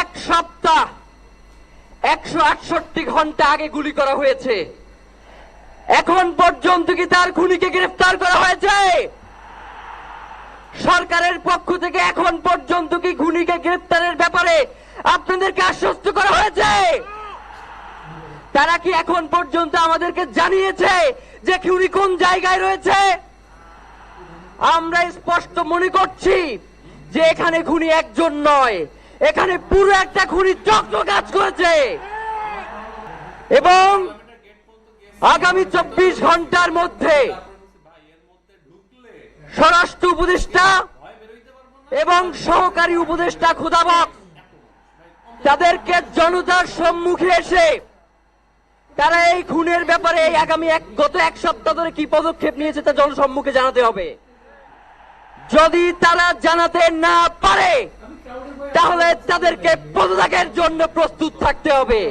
এক সপ্তাহ 168 ঘন্টা আগে গুলি করা হয়েছে। এখন পর্যন্ত কি তার খুনিকে গ্রেফতার করা হয়েছে? সরকারের পক্ষ থেকে এখন পর্যন্ত কি খুনিকে গ্রেফতারের ব্যাপারে আপনাদেরকে আশ্বস্ত করা হয়েছে? তারা কি এখন পর্যন্ত আমাদেরকে জানিয়েছে যে খুনি কোন জায়গায় রয়েছে? আমরা স্পষ্ট মনে করছি যে এখানে খুনি একজন নয়, এখানে পুরো একটা খুনি চক্র কাজ করেছে এবং আগামী 24 ঘন্টার মধ্যে স্বরাষ্ট্র উপদেষ্টা এবং সহকারী উপদেষ্টা খুদাবক তাদেরকে জনতার সম্মুখে এসে তারা এই খুনের ব্যাপারে গত এক সপ্তাহ ধরে কি পদক্ষেপ নিয়েছে তা জনসম্মুখে জানাতে হবে। যদি তারা জানাতে না পারে তাহলে তাদেরকে পদত্যাগের জন্য প্রস্তুত থাকতে হবে।